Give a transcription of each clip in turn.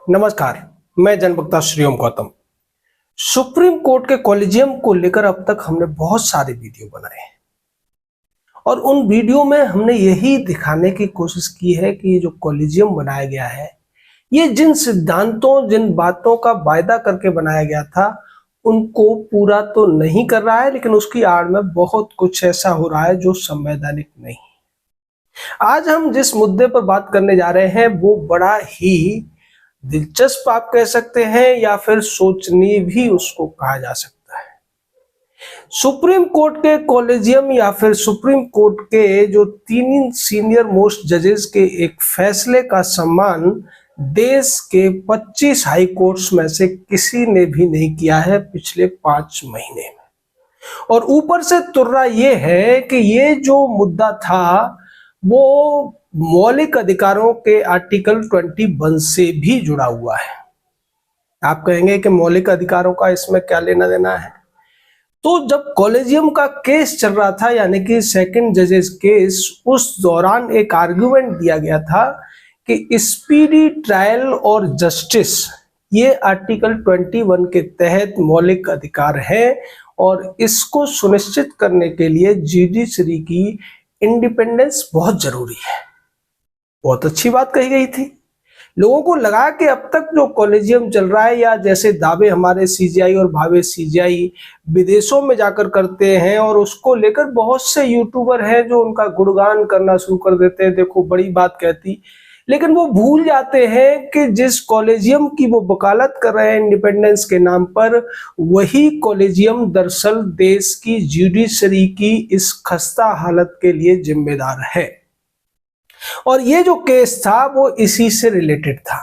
नमस्कार, मैं जनवक्ता Shriom Gautam. Supreme court के कॉलेजियम को लेकर अब तक हमने बहुत सारे वीडियो बनाए हैं और उन वीडियो में हमने यही दिखाने की कोशिश की है कि ये जो कॉलेजियम बनाया गया है, ये जिन सिद्धांतों, जिन बातों का वायदा करके बनाया गया था, उनको पूरा तो नहीं कर रहा है, लेकिन उसकी आड़ में बहुत कुछ ऐसा हो रहा है जो संवैधानिक नहीं। आज हम जिस मुद्दे पर बात करने जा रहे हैं वो बड़ा ही दिलचस्प आप कह सकते हैं या फिर सोचनीय भी उसको कहा जा सकता है। सुप्रीम कोर्ट के कॉलेजियम या फिर सुप्रीम कोर्ट के जो तीन सीनियर मोस्ट जजेस के एक फैसले का सम्मान देश के 25 हाई कोर्ट्स में से किसी ने भी नहीं किया है पिछले 5 महीने में। और ऊपर से तुर्रा ये है कि ये जो मुद्दा था वो मौलिक अधिकारों के आर्टिकल 21 से भी जुड़ा हुआ है। आप कहेंगे कि मौलिक अधिकारों का इसमें क्या लेना देना है? तो जब कॉलेजियम का केस चल रहा था, यानी कि सेकंड जजेस केस, उस दौरान एक आर्गुमेंट दिया गया था कि स्पीडी ट्रायल और जस्टिस ये आर्टिकल 21 के तहत मौलिक अधिकार है और इसको सुनिश्चित करने के लिए जुडिशरी की इंडिपेंडेंस बहुत जरूरी है। बहुत अच्छी बात कही गई थी। लोगों को लगा कि अब तक जो कॉलेजियम चल रहा है या जैसे दावे हमारे सीजेआई और भावे सीजेआई विदेशों में जाकर करते हैं और उसको लेकर बहुत से यूट्यूबर हैं जो उनका गुणगान करना शुरू कर देते हैं, देखो बड़ी बात कहती, लेकिन वो भूल जाते हैं कि जिस कॉलेजियम की वो वकालत कर रहे हैं इंडिपेंडेंस के नाम पर, वही कॉलेजियम दरअसल देश की जुडिशरी की इस खस्ता हालत के लिए जिम्मेदार है। और ये जो केस था वो इसी से रिलेटेड था।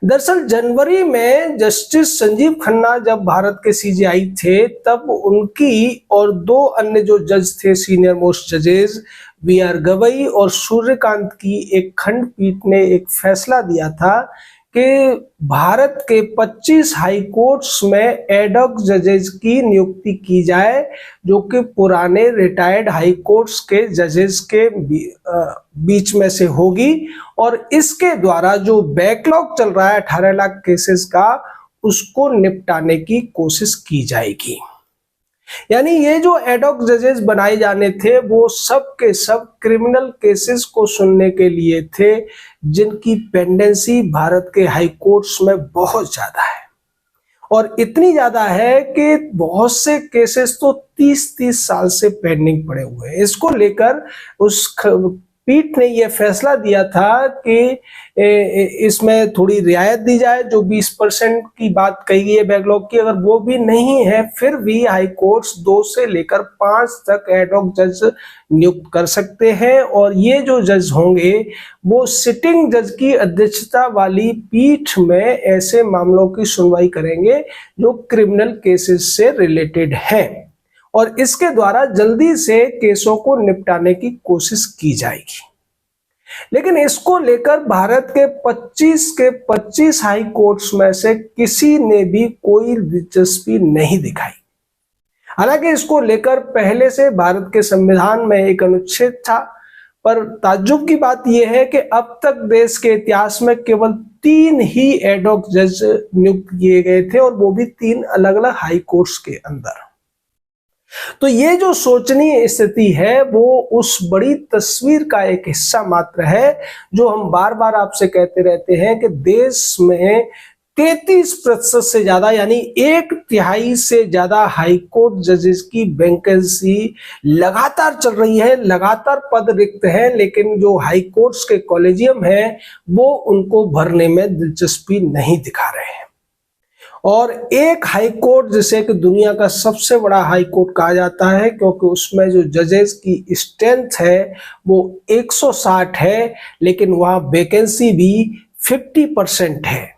दरअसल जनवरी में जस्टिस संजीव खन्ना जब भारत के सीजेआई थे, तब उनकी और 2 अन्य जो जज थे सीनियर मोस्ट जजेस, बी.आर. गवई और सूर्यकांत की एक खंडपीठ ने एक फैसला दिया था कि भारत के 25 हाई कोर्ट्स में एडॉक जजेस की नियुक्ति की जाए, जो कि पुराने रिटायर्ड हाई कोर्ट्स के जजेस के बीच में से होगी और इसके द्वारा जो बैकलॉग चल रहा है 18 लाख केसेस का, उसको निपटाने की कोशिश की जाएगी। यानी ये जो एडॉक जजेस बनाए जाने थे वो सब के सब क्रिमिनल केसेस को सुनने के लिए थे, जिनकी पेंडेंसी भारत के हाई कोर्ट्स में बहुत ज्यादा है और इतनी ज्यादा है कि बहुत से केसेस तो 30-30 साल से पेंडिंग पड़े हुए हैं। इसको लेकर उस पीठ ने यह फैसला दिया था कि इसमें थोड़ी रियायत दी जाए। जो 20% की बात कही गई है बैकलॉग की, अगर वो भी नहीं है फिर भी हाई कोर्ट्स 2 से लेकर 5 तक एडॉक जज नियुक्त कर सकते हैं और ये जो जज होंगे वो सिटिंग जज की अध्यक्षता वाली पीठ में ऐसे मामलों की सुनवाई करेंगे जो क्रिमिनल केसेस से रिलेटेड हैं और इसके द्वारा जल्दी से केसों को निपटाने की कोशिश की जाएगी। लेकिन इसको लेकर भारत के 25 हाई कोर्ट्स में से किसी ने भी कोई दिलचस्पी नहीं दिखाई। हालांकि इसको लेकर पहले से भारत के संविधान में एक अनुच्छेद था, पर ताज्जुब की बात यह है कि अब तक देश के इतिहास में केवल 3 ही एडॉक जज नियुक्त किए गए थे और वो भी 3 अलग अलग हाई कोर्ट्स के अंदर। तो ये जो सोचनीय स्थिति है वो उस बड़ी तस्वीर का एक हिस्सा मात्र है जो हम बार बार आपसे कहते रहते हैं कि देश में 33% से ज्यादा, यानी 1/3 से ज्यादा हाई कोर्ट जजेस की वैकेंसी लगातार चल रही है, लगातार पद रिक्त हैं, लेकिन जो हाई कोर्ट्स के कॉलेजियम है वो उनको भरने में दिलचस्पी नहीं दिखा रहे हैं। और एक हाई कोर्ट जिसे कि दुनिया का सबसे बड़ा हाई कोर्ट कहा जाता है, क्योंकि उसमें जो जजेस की स्ट्रेंथ है वो 160 है, लेकिन वहां वैकेंसी भी 50% है।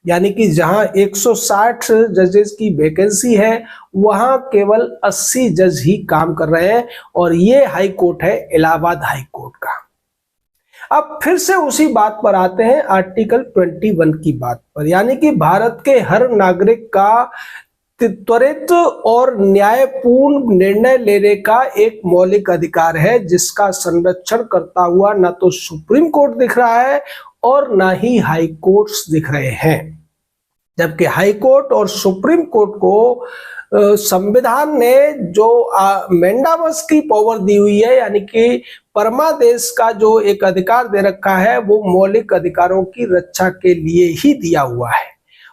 यानी कि जहां 160 जजेस की वैकेंसी है वहां केवल 80 जज ही काम कर रहे हैं और ये हाई कोर्ट है इलाहाबाद हाई कोर्ट का। अब फिर से उसी बात पर आते हैं, आर्टिकल 21 की बात पर, यानी कि भारत के हर नागरिक का त्वरित और न्यायपूर्ण निर्णय लेने का एक मौलिक अधिकार है, जिसका संरक्षण करता हुआ ना तो सुप्रीम कोर्ट दिख रहा है और ना ही हाई कोर्ट्स दिख रहे हैं। जबकि हाई कोर्ट और सुप्रीम कोर्ट को संविधान ने जो मेंडामस की पावर दी हुई है, यानी कि परमादेश का जो एक अधिकार दे रखा है, वो मौलिक अधिकारों की रक्षा के लिए ही दिया हुआ है।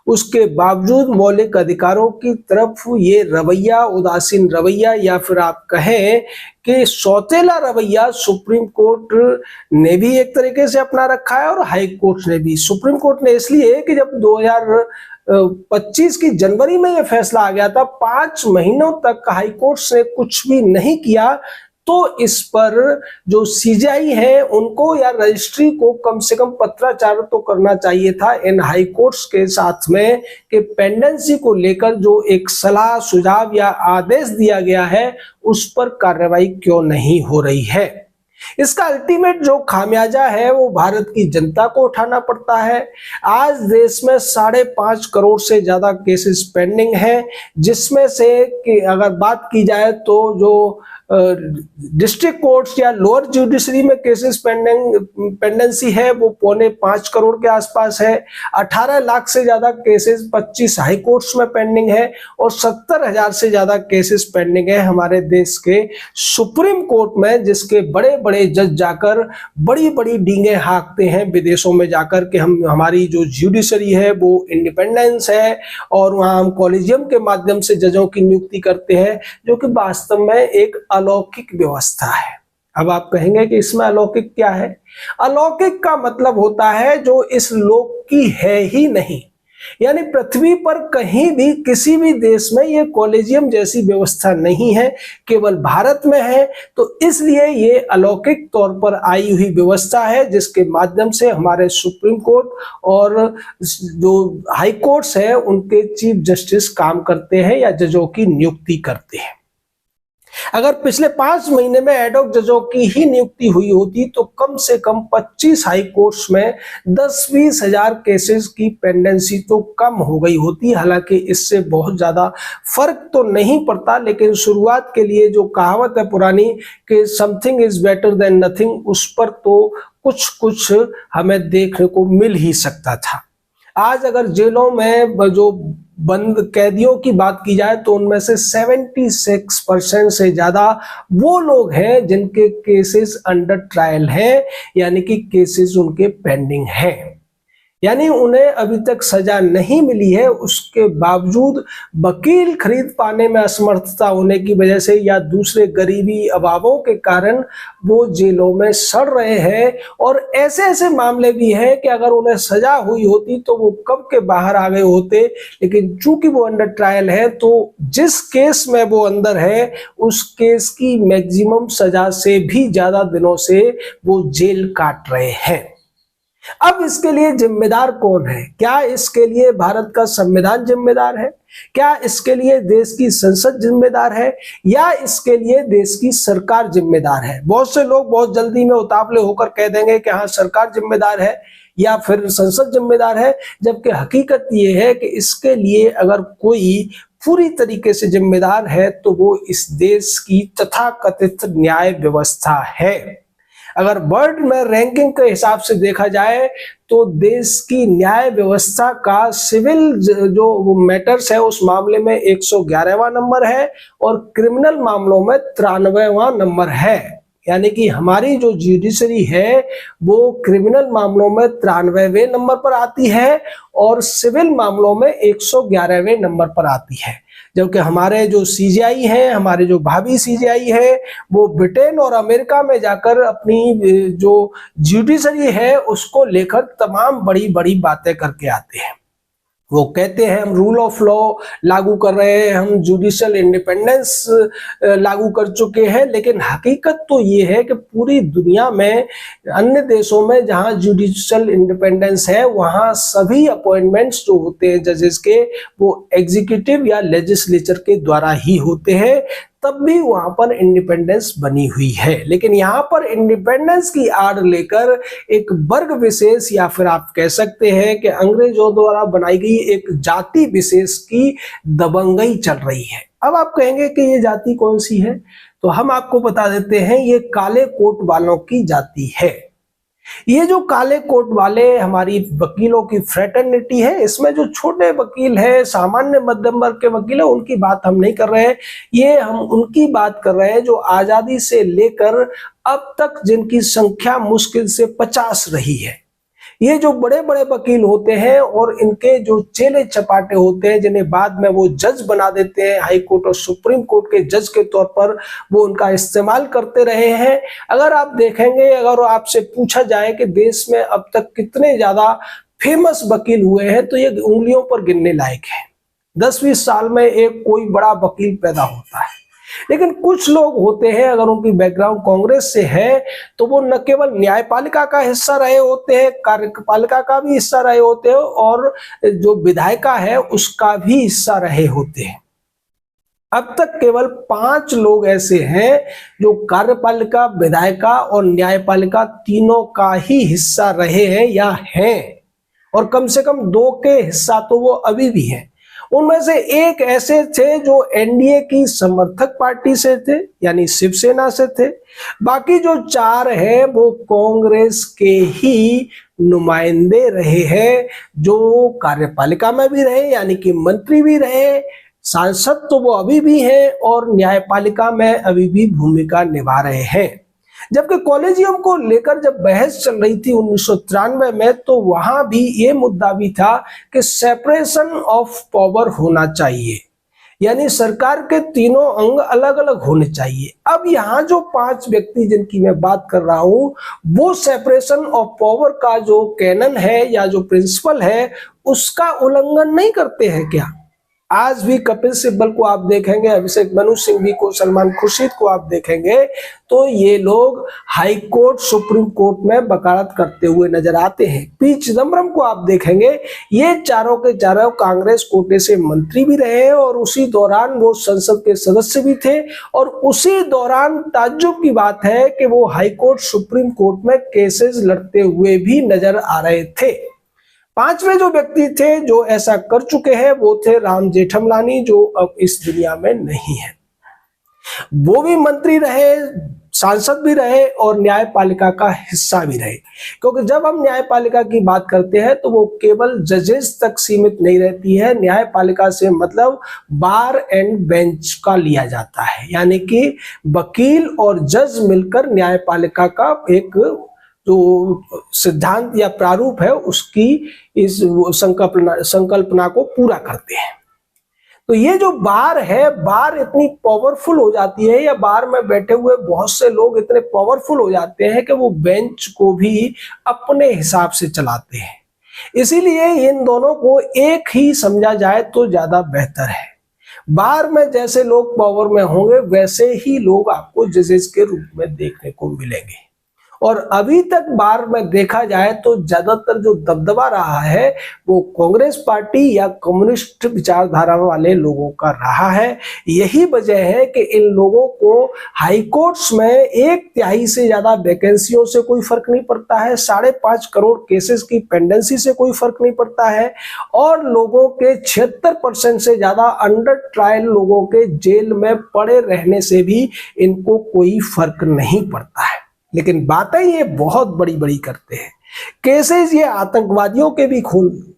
उसके बावजूद मौलिक अधिकारों की तरफ ये रवैया, उदासीन रवैया, या फिर आप कहें कि सौतेला रवैया सुप्रीम कोर्ट ने भी एक तरीके से अपना रखा है और हाई कोर्ट ने भी। सुप्रीम कोर्ट ने इसलिए कि जब 2025 की जनवरी में यह फैसला आ गया था, 5 महीनों तक हाई कोर्ट ने कुछ भी नहीं किया, तो इस पर जो सीजेआई है उनको या रजिस्ट्री को कम से कम पत्राचार तो करना चाहिए था इन हाई कोर्ट्स के साथ में कि पेंडेंसी को लेकर जो एक सलाह, सुझाव या आदेश दिया गया है उस पर कार्रवाई क्यों नहीं हो रही है। इसका अल्टीमेट जो खामियाजा है वो भारत की जनता को उठाना पड़ता है। आज देश में 5.5 करोड़ से ज्यादा केसेस पेंडिंग हैं, जिसमें से कि अगर बात की जाए तो जो डिस्ट्रिक्ट कोर्ट्स या लोअर जुडिशरी में केसेस पेंडेंसी है वो 4.25 करोड़ के आसपास है। 18 लाख से ज्यादा केसेस 25 हाई कोर्ट्स में पेंडिंग है और 70,000 से ज्यादा केसेस पेंडिंग है हमारे देश के सुप्रीम कोर्ट में, जिसके बड़े बड़े जज जाकर बड़ी बड़ी डींगे हाँकते हैं विदेशों में जाकर कि हमारी जो जुडिशरी है वो इंडिपेंडेंस है और वहाँ हम कॉलेजियम के माध्यम से जजों की नियुक्ति करते हैं, जो कि वास्तव में एक अलौकिक व्यवस्था है। अब आप कहेंगे कि इसमें अलौकिक क्या है? अलौकिक का मतलब होता है जो इस लोक की है ही नहीं, यानी पृथ्वी पर कहीं भी किसी भी देश में ये कॉलेजियम जैसी व्यवस्था नहीं है, केवल भारत में है। तो इसलिए ये अलौकिक तौर पर आई हुई व्यवस्था है, जिसके माध्यम से हमारे सुप्रीम कोर्ट और जो हाई कोर्ट्स है उनके चीफ जस्टिस काम करते हैं या जजों की नियुक्ति करते हैं। अगर पिछले 5 महीने में एडहॉक जजों की ही नियुक्ति हुई होती तो कम से कम 25 हाई कोर्ट्स में 10-20 हजार केसेस की पेंडेंसी तो कम हो गई होती। हालांकि इससे बहुत ज्यादा फर्क तो नहीं पड़ता, लेकिन शुरुआत के लिए जो कहावत है पुरानी कि something is better than nothing, उस पर तो कुछ कुछ हमें देखने को मिल ही सकता था। आज अगर जेलों में जो बंद कैदियों की बात की जाए तो उनमें से 76% से ज्यादा वो लोग हैं जिनके केसेस अंडर ट्रायल हैं, यानी कि केसेस उनके पेंडिंग हैं, यानी उन्हें अभी तक सजा नहीं मिली है। उसके बावजूद वकील खरीद पाने में असमर्थता होने की वजह से या दूसरे गरीबी अभावों के कारण वो जेलों में सड़ रहे हैं। और ऐसे ऐसे मामले भी हैं कि अगर उन्हें सजा हुई होती तो वो कब के बाहर आ गए होते, लेकिन चूंकि वो अंडर ट्रायल है तो जिस केस में वो अंदर है उस केस की मैक्सिमम सजा से भी ज्यादा दिनों से वो जेल काट रहे हैं। अब इसके लिए जिम्मेदार कौन है? क्या इसके लिए भारत का संविधान जिम्मेदार है? क्या इसके लिए देश की संसद जिम्मेदार है? या इसके लिए देश की सरकार जिम्मेदार है? बहुत से लोग बहुत जल्दी में उतावले होकर कह देंगे कि हाँ सरकार जिम्मेदार है या फिर संसद जिम्मेदार है, जबकि हकीकत ये है कि इसके लिए अगर कोई पूरी तरीके से जिम्मेदार है तो वो इस देश की तथाकथित न्याय व्यवस्था है। अगर वर्ल्ड में रैंकिंग के हिसाब से देखा जाए तो देश की न्याय व्यवस्था का सिविल जो मैटर्स है उस मामले में 111वां नंबर है और क्रिमिनल मामलों में 93वां नंबर है। यानी कि हमारी जो जुडिशरी है वो क्रिमिनल मामलों में 93वें नंबर पर आती है और सिविल मामलों में 111वें नंबर पर आती है। जबकि हमारे जो सीजेआई हैं, हमारे जो भावी सीजेआई है, वो ब्रिटेन और अमेरिका में जाकर अपनी जो जुडिशरी है उसको लेकर तमाम बड़ी बड़ी बातें करके आते हैं। वो कहते हैं हम रूल ऑफ लॉ लागू कर रहे हैं, हम जुडिशियल इंडिपेंडेंस लागू कर चुके हैं, लेकिन हकीकत तो ये है कि पूरी दुनिया में अन्य देशों में जहां जुडिशियल इंडिपेंडेंस है वहां सभी अपॉइंटमेंट्स जो होते हैं जजेस के वो एग्जीक्यूटिव या लेजिस्लेचर के द्वारा ही होते हैं। तब भी वहां पर इंडिपेंडेंस बनी हुई है। लेकिन यहाँ पर इंडिपेंडेंस की आड़ लेकर एक वर्ग विशेष या फिर आप कह सकते हैं कि अंग्रेजों द्वारा बनाई गई एक जाति विशेष की दबंगई चल रही है। अब आप कहेंगे कि ये जाति कौन सी है, तो हम आपको बता देते हैं, ये काले कोट वालों की जाति है। ये जो काले कोट वाले हमारी वकीलों की फ्रेटर्निटी है, इसमें जो छोटे वकील है, सामान्य मध्यम वर्ग के वकील है, उनकी बात हम नहीं कर रहे हैं। ये हम उनकी बात कर रहे हैं जो आजादी से लेकर अब तक जिनकी संख्या मुश्किल से 50 रही है। ये जो बड़े बड़े वकील होते हैं और इनके जो चेले चपाटे होते हैं, जिन्हें बाद में वो जज बना देते हैं, हाई कोर्ट और सुप्रीम कोर्ट के जज के तौर पर वो उनका इस्तेमाल करते रहे हैं। अगर आप देखेंगे, अगर आपसे पूछा जाए कि देश में अब तक कितने ज्यादा फेमस वकील हुए हैं, तो ये उंगलियों पर गिनने लायक है। 10-20 साल में एक कोई बड़ा वकील पैदा होता है। लेकिन कुछ लोग होते हैं, अगर उनकी बैकग्राउंड कांग्रेस से है, तो वो न केवल न्यायपालिका का हिस्सा रहे होते हैं, कार्यपालिका का भी हिस्सा रहे होते हैं, और जो विधायिका है उसका भी हिस्सा रहे होते हैं। अब तक केवल 5 लोग ऐसे हैं जो कार्यपालिका, विधायिका और न्यायपालिका तीनों का ही हिस्सा रहे हैं या हैं, और कम से कम 2 के हिस्सा तो वो अभी भी हैं। उनमें से एक ऐसे थे जो एनडीए की समर्थक पार्टी से थे, यानी शिवसेना से थे। बाकी जो 4 हैं वो कांग्रेस के ही नुमाइंदे रहे हैं, जो कार्यपालिका में भी रहे, यानी कि मंत्री भी रहे, सांसद तो वो अभी भी हैं, और न्यायपालिका में अभी भी भूमिका निभा रहे हैं। जबकि कॉलेजियम को लेकर जब बहस चल रही थी 1993 में, तो वहां भी ये मुद्दा भी था कि सेपरेशन ऑफ पावर होना चाहिए, यानी सरकार के तीनों अंग अलग अलग होने चाहिए। अब यहाँ जो 5 व्यक्ति जिनकी मैं बात कर रहा हूं, वो सेपरेशन ऑफ पावर का जो कैनन है या जो प्रिंसिपल है, उसका उल्लंघन नहीं करते हैं क्या? आज भी कपिल सिब्बल को आप देखेंगे, अभिषेक मनु सिंघवी को, सलमान खुर्शीद को आप देखेंगे, तो ये लोग हाई कोर्ट, सुप्रीम कोर्ट में वकालत करते हुए नजर आते हैं। पी चिदम्बरम को आप देखेंगे, ये चारों के चारों कांग्रेस कोटे से मंत्री भी रहे हैं, और उसी दौरान वो संसद के सदस्य भी थे, और उसी दौरान ताज्जुब की बात है कि वो हाई कोर्ट, सुप्रीम कोर्ट में केसेस लड़ते हुए भी नजर आ रहे थे। 5वें जो व्यक्ति थे जो ऐसा कर चुके हैं, वो थे राम जेठमलानी, जो अब इस दुनिया में नहीं है। वो भी मंत्री रहे, सांसद भी रहे, और न्यायपालिका का हिस्सा भी रहे। क्योंकि जब हम न्यायपालिका की बात करते हैं तो वो केवल जजेस तक सीमित नहीं रहती है। न्यायपालिका से मतलब बार एंड बेंच का लिया जाता है, यानी कि वकील और जज मिलकर न्यायपालिका का एक जो सिद्धांत या प्रारूप है उसकी इस संकल्पना को पूरा करते हैं। तो ये जो बार है, बार इतनी पावरफुल हो जाती है, या बार में बैठे हुए बहुत से लोग इतने पावरफुल हो जाते हैं कि वो बेंच को भी अपने हिसाब से चलाते हैं। इसीलिए इन दोनों को एक ही समझा जाए तो ज्यादा बेहतर है। बार में जैसे लोग पावर में होंगे, वैसे ही लोग आपको जजेस के रूप में देखने को मिलेंगे। और अभी तक बार में देखा जाए तो ज्यादातर जो दबदबा रहा है वो कांग्रेस पार्टी या कम्युनिस्ट विचारधारा वाले लोगों का रहा है। यही वजह है कि इन लोगों को हाई कोर्ट्स में 1/3 से ज्यादा वैकेंसियों से कोई फर्क नहीं पड़ता है, 5.5 करोड़ केसेस की पेंडेंसी से कोई फर्क नहीं पड़ता है, और लोगों के 76% से ज्यादा अंडर ट्रायल लोगों के जेल में पड़े रहने से भी इनको कोई फर्क नहीं पड़ता है। लेकिन बातें ये बहुत बड़ी बड़ी करते हैं। केसेस ये आतंकवादियों के भी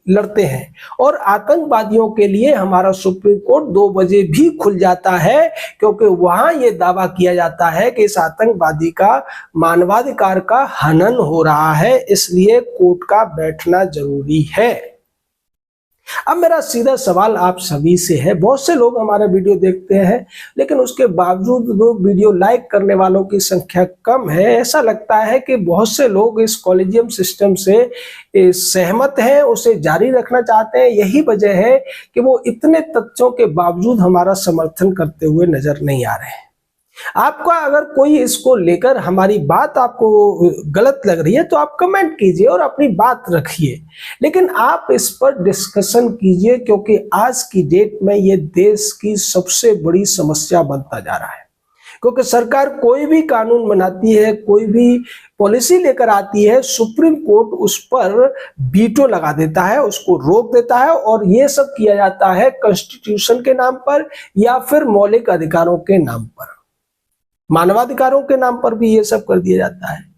लड़ते हैं, और आतंकवादियों के लिए हमारा सुप्रीम कोर्ट 2 बजे भी खुल जाता है, क्योंकि वहां ये दावा किया जाता है कि इस आतंकवादी का मानवाधिकार का हनन हो रहा है, इसलिए कोर्ट का बैठना जरूरी है। अब मेरा सीधा सवाल आप सभी से है, बहुत से लोग हमारे वीडियो देखते हैं, लेकिन उसके बावजूद लोग वीडियो लाइक करने वालों की संख्या कम है। ऐसा लगता है कि बहुत से लोग इस कॉलेजियम सिस्टम से सहमत हैं, उसे जारी रखना चाहते हैं। यही वजह है कि वो इतने तथ्यों के बावजूद हमारा समर्थन करते हुए नजर नहीं आ रहे हैं। आपका अगर कोई इसको लेकर हमारी बात आपको गलत लग रही है तो आप कमेंट कीजिए और अपनी बात रखिए, लेकिन आप इस पर डिस्कशन कीजिए, क्योंकि आज की डेट में ये देश की सबसे बड़ी समस्या बनता जा रहा है। क्योंकि सरकार कोई भी कानून बनाती है, कोई भी पॉलिसी लेकर आती है, सुप्रीम कोर्ट उस पर वीटो लगा देता है, उसको रोक देता है, और ये सब किया जाता है कॉन्स्टिट्यूशन के नाम पर या फिर मौलिक अधिकारों के नाम पर, मानवाधिकारों के नाम पर भी ये सब कर दिया जाता है।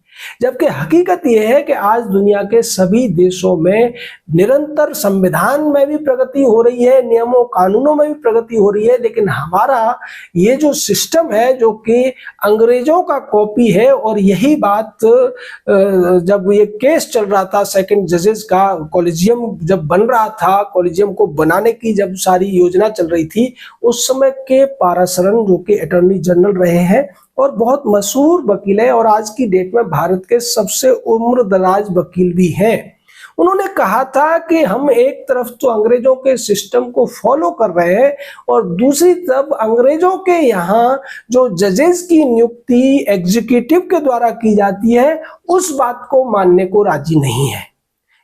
जबकि हकीकत यह है कि आज दुनिया के सभी देशों में निरंतर संविधान में भी प्रगति हो रही है, नियमों कानूनों में भी प्रगति हो रही है, लेकिन हमारा ये जो सिस्टम है जो कि अंग्रेजों का कॉपी है, और यही बात जब ये केस चल रहा था सेकंड जजेस का, कॉलेजियम जब बन रहा था, कॉलेजियम को बनाने की जब सारी योजना चल रही थी, उस समय के पारासरन जो कि अटॉर्नी जनरल रहे हैं और बहुत मशहूर वकील है और आज की डेट में भारत के सबसे उम्रदराज वकील भी हैं, उन्होंने कहा था कि हम एक तरफ तो अंग्रेजों के सिस्टम को फॉलो कर रहे हैं और दूसरी तरफ अंग्रेजों के यहाँ जो जजेस की नियुक्ति एग्जीक्यूटिव के द्वारा की जाती है उस बात को मानने को राजी नहीं है।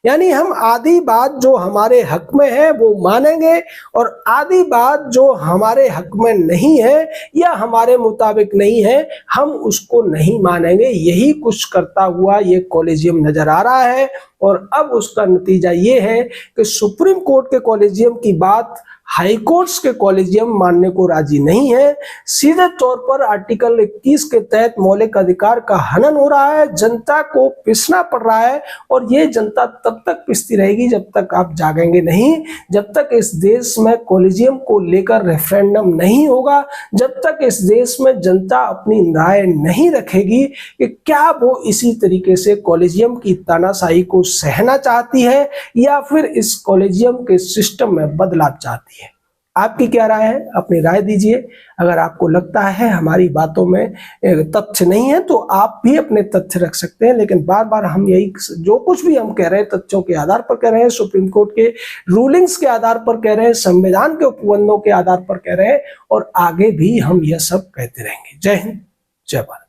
यानी हम आधी बात जो हमारे हक में है वो मानेंगे और आधी बात जो हमारे हक में नहीं है या हमारे मुताबिक नहीं है हम उसको नहीं मानेंगे। यही कुछ करता हुआ ये कॉलेजियम नजर आ रहा है और अब उसका नतीजा ये है कि सुप्रीम कोर्ट के कॉलेजियम की बात हाई कोर्ट्स के कॉलेजियम मानने को राजी नहीं है। सीधे तौर पर आर्टिकल 21 के तहत मौलिक अधिकार का हनन हो रहा है, जनता को पिसना पड़ रहा है और ये जनता तब तक पिसती रहेगी जब तक आप जागेंगे नहीं, जब तक इस देश में कॉलेजियम को लेकर रेफरेंडम नहीं होगा, जब तक इस देश में जनता अपनी राय नहीं रखेगी कि क्या वो इसी तरीके से कॉलेजियम की तानाशाही को सहना चाहती है या फिर इस कॉलेजियम के सिस्टम में बदलाव चाहती है। आपकी क्या राय है? अपनी राय दीजिए। अगर आपको लगता है हमारी बातों में तथ्य नहीं है तो आप भी अपने तथ्य रख सकते हैं, लेकिन बार बार हम यही जो कुछ भी हम कह रहे हैं तथ्यों के आधार पर कह रहे हैं, सुप्रीम कोर्ट के रूलिंग्स के आधार पर कह रहे हैं, संविधान के उपबंधों के आधार पर कह रहे हैं और आगे भी हम यह सब कहते रहेंगे। जय हिंद, जय भारत।